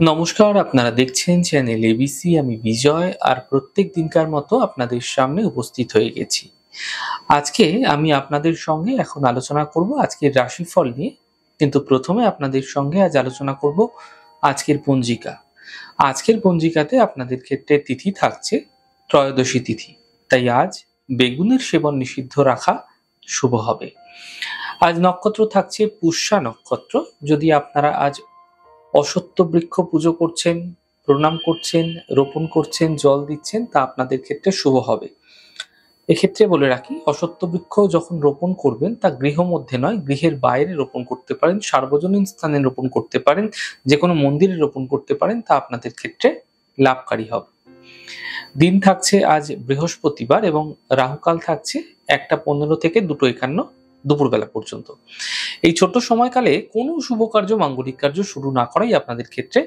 নমস্কার, আপনারা দেখছেন চ্যানেল এবিসি। আমি বিজয়, আর প্রত্যেক দিনকার মতো আপনাদের সামনে উপস্থিত হয়ে গেছি। আজকে আমি আপনাদের সঙ্গে এখন আলোচনা করব আজকের রাশিফল নিয়ে। কিন্তু প্রথমে আপনাদের সঙ্গে আজ আলোচনা করব আজকের পঞ্জিকা। আজকের পঞ্জিকাতে আপনাদের ক্ষেত্রে তিথি থাকছে ত্রয়োদশী তিথি। তাই আজ বেগুনের সেবন নিষিদ্ধ রাখা শুভ হবে। আজ নক্ষত্র থাকছে পুষ্যা নক্ষত্র। যদি আপনারা আজ অশ্বত্থ বৃক্ষ পুজো করছেন, প্রণাম করছেন, রোপণ করছেন, জল দিচ্ছেন, তা আপনাদের ক্ষেত্রে শুভ হবে। এক্ষেত্রে বলে রাখি, অশ্বত্থ বৃক্ষ যখন রোপণ করবেন তা গৃহ মধ্যে নয়, গৃহের বাইরে রোপণ করতে পারেন, সার্বজনীন স্থানে রোপণ করতে পারেন, যে কোনো মন্দিরে রোপণ করতে পারেন, তা আপনাদের ক্ষেত্রে লাভকারী হবে। দিন থাকছে আজ বৃহস্পতিবার এবং রাহুকাল থাকছে 1টা 15 থেকে 2টো 51 দুপুরবেলা পর্যন্ত। এই ছোট্ট সময়কালে কোনো শুভ কার্য, মাঙ্গলিক কার্য শুরু না করাই আপনাদের ক্ষেত্রে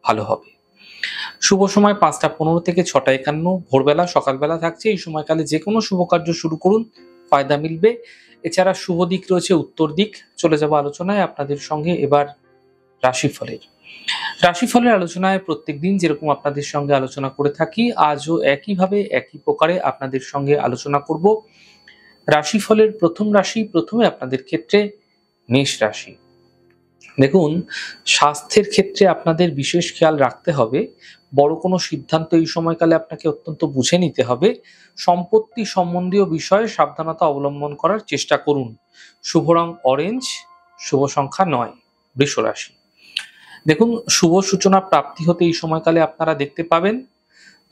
ভালো হবে। শুভ সময় 5টা 15 থেকে 6টা 51 ভোরবেলা, সকালবেলা থাকছে। এই সময়কালে যে কোনো শুভ কার্য শুরু করুন, ফায়দা মিলবে। এছাড়া শুভ দিক রয়েছে উত্তর দিক। চলে যাব আলোচনায় আপনাদের সঙ্গে এবার রাশিফলের। রাশিফলের আলোচনায় প্রত্যেকদিন যেরকম আপনাদের সঙ্গে আলোচনা করে থাকি, আজও একইভাবে একই প্রকারে আপনাদের সঙ্গে আলোচনা করব। রাশিফলের প্রথম রাশি, প্রথমে আপনাদের ক্ষেত্রে মেষ রাশি। দেখুন, স্বাস্থ্যের ক্ষেত্রে আপনাদের বিশেষ খেয়াল রাখতে হবে। বড় কোনো সিদ্ধান্ত এই সময়কালে আপনাকে অত্যন্ত বুঝে নিতে হবে। সম্পত্তি সম্বন্ধীয় বিষয়ে সাবধানতা অবলম্বন করার চেষ্টা করুন। শুভ রং অরেঞ্জ, শুভ সংখ্যা 9। বৃষ রাশি। দেখুন, শুভ সূচনা প্রাপ্তি হতে এই সময়কালে আপনারা দেখতে পাবেন।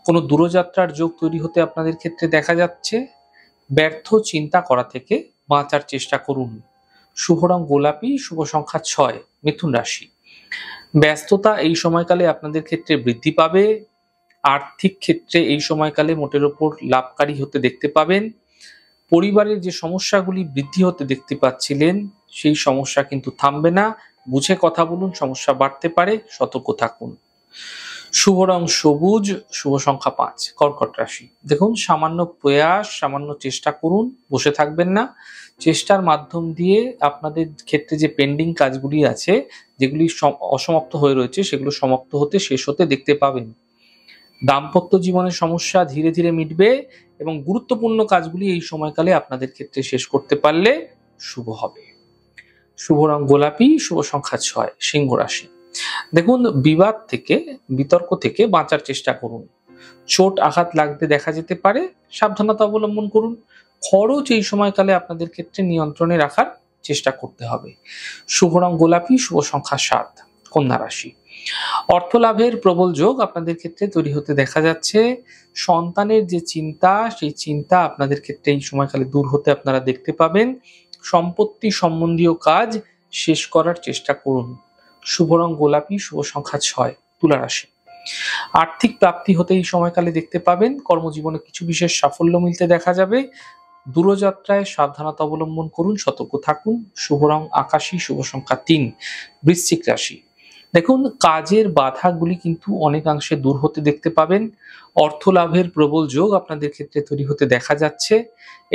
কোনো দূরযাত্রার যোগ তৈরি হতে আপনাদের ক্ষেত্রে দেখা যাচ্ছে। ব্যর্থ চিন্তা করা থেকে বাঁচার চেষ্টা করুন। শুভ রং গোলাপি, শুভ সংখ্যা 6। মিথুন রাশি। ব্যস্ততা এই সময়কালে আপনাদের ক্ষেত্রে বৃদ্ধি পাবে। আর্থিক ক্ষেত্রে এই সময়কালে মোটের ওপর লাভকারী হতে দেখতে পাবেন। পরিবারের যে সমস্যাগুলি বৃদ্ধি হতে দেখতে পাচ্ছিলেন, সেই সমস্যা কিন্তু থামবে না। বুঝে কথা বলুন, সমস্যা বাড়তে পারে, সতর্ক থাকুন। শুভ রং সবুজ, শুভ সংখ্যা 5। কর্কট রাশি। দেখুন, সামান্য প্রয়াস, সামান্য চেষ্টা করুন, বসে থাকবেন না। চেষ্টার মাধ্যম দিয়ে আপনাদের ক্ষেত্রে যে পেন্ডিং কাজগুলি আছে, যেগুলি অসমাপ্ত হয়ে রয়েছে, সেগুলো সমাপ্ত হতে, শেষ হতে দেখতে পাবেন। দাম্পত্য জীবনের সমস্যা ধীরে ধীরে মিটবে এবং গুরুত্বপূর্ণ কাজগুলি এই সময়কালে আপনাদের ক্ষেত্রে শেষ করতে পারলে শুভ হবে। শুভ রং গোলাপি, শুভ সংখ্যা 6। সিংহ রাশি। দেখুন, বিবাদ থেকে, বিতর্ক থেকে বাঁচার চেষ্টা করুন। চোট আঘাত লাগতে দেখা যেতে পারে, সাবধানতা অবলম্বন করুন। খরচ এই সময়কালে আপনাদের ক্ষেত্রে নিয়ন্ত্রণে রাখার চেষ্টা করতে হবে। শুভ রং গোলাপি, শুভ সংখ্যা 7। কন্যা রাশি। অর্থ লাভের প্রবল যোগ আপনাদের ক্ষেত্রে তৈরি হতে দেখা যাচ্ছে। সন্তানের যে চিন্তা, সেই চিন্তা আপনাদের ক্ষেত্রে এই সময়কালে দূর হতে আপনারা দেখতে পাবেন। সম্পত্তি সম্বন্ধীয় কাজ শেষ করার চেষ্টা করুন। শুভ রং গোলাপি, শুভ সংখ্যা 6। তুলা রাশি। আর্থিক প্রাপ্তি হতে এই সময়কালে দেখতে পাবেন। কর্মজীবনে কিছু বিশেষ সাফল্য মিলতে দেখা যাবে। দূরযাত্রায় সাবধানতা অবলম্বন করুন, সতর্ক থাকুন। শুভ রং আকাশী, শুভ সংখ্যা 3। বৃশ্চিক রাশি। দেখুন, কাজের বাধাগুলি কিন্তু অনেকাংশে দূর হতে দেখতে পাবেন। অর্থ লাভের প্রবল যোগ আপনাদের ক্ষেত্রে তৈরি হতে দেখা যাচ্ছে।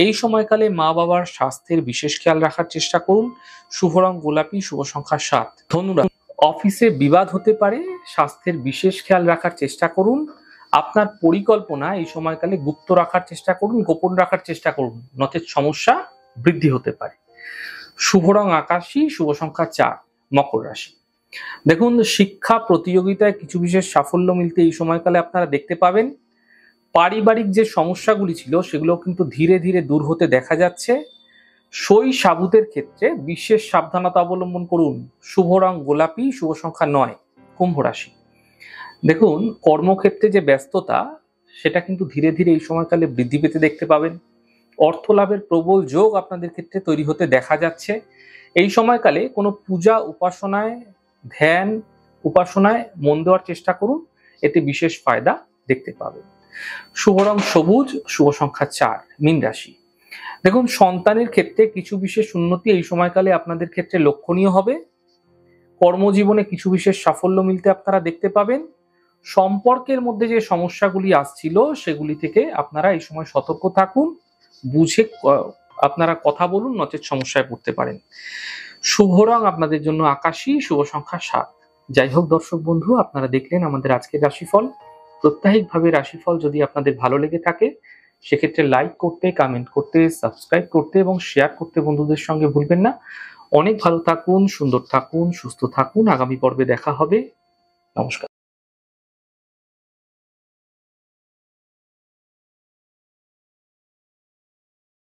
এই সময়কালে মা বাবার স্বাস্থ্যের বিশেষ খেয়াল রাখার চেষ্টা করুন। শুভ রং গোলাপি, শুভ সংখ্যা 7। ধনুরাশি। অফিসে বিবাদ হতে পারে, স্বাস্থ্যের বিশেষ খেয়াল রাখার চেষ্টা করুন। আপনার পরিকল্পনা এই সময়কালে গুপ্ত রাখার চেষ্টা করুন, গোপন রাখার চেষ্টা করুন, নচেৎ সমস্যা বৃদ্ধি হতে পারে। শুভ রং আকাশী, শুভ সংখ্যা 4। মকর রাশি। দেখুন, শিক্ষা প্রতিযোগিতায় কিছু বিশেষ সাফল্য মিলতে এই সময়কালে আপনারা দেখতে পাবেন। পারিবারিক যে সমস্যাগুলি ছিল, সেগুলো কিন্তু ধীরে ধীরে দূর হতে দেখা যাচ্ছে। সই সাবুতের ক্ষেত্রে বিশেষ সাবধানতা অবলম্বন করুন। শুভ রং গোলাপি, শুভ সংখ্যা 9। কুম্ভ রাশি। দেখুন, কর্মক্ষেত্রে যে ব্যস্ততা, সেটা কিন্তু ধীরে ধীরে এই সময়কালে বৃদ্ধি পেতে দেখতে পাবেন। অর্থ লাভের প্রবল যোগ আপনাদের ক্ষেত্রে তৈরি হতে দেখা যাচ্ছে। এই সময়কালে কোনো পূজা উপাসনায়, ধ্যান উপাসনায় মন দেওয়ার চেষ্টা করুন, এতে বিশেষ ফায়দা দেখতে পাবেন। শুভ রং সবুজ, শুভ সংখ্যা 4। মীন রাশি। দেখুন, সন্তানের ক্ষেত্রে কিছু বিশেষ উন্নতি এই সময়কালে আপনাদের ক্ষেত্রে লক্ষণীয় হবে। কর্মজীবনে কিছু বিশেষ সাফল্য মিলতে আপনারা দেখতে পাবেন। সম্পর্কের মধ্যে যে সমস্যাগুলি আসছিল, সেগুলি থেকে আপনারা এই সময় সতর্ক থাকুন। বুঝে আপনারা কথা বলুন, নচেৎ সমস্যায় পড়তে পারেন। শুভ রং আপনাদের জন্য আকাশী, শুভ সংখ্যা 7। যাই হোক দর্শক বন্ধু, আপনারা দেখলেন আমাদের আজকের রাশিফল। প্রত্যাহিকভাবে রাশিফল যদি আপনাদের ভালো লেগে থাকে সেক্ষেত্রে লাইক করতে, কমেন্ট করতে, সাবস্ক্রাইব করতে এবং শেয়ার করতে বন্ধুদের সঙ্গে ভুলবেন না। অনেক ভালো থাকুন, সুন্দর থাকুন, সুস্থ থাকুন। আগামী পর্বে দেখা হবে। নমস্কার।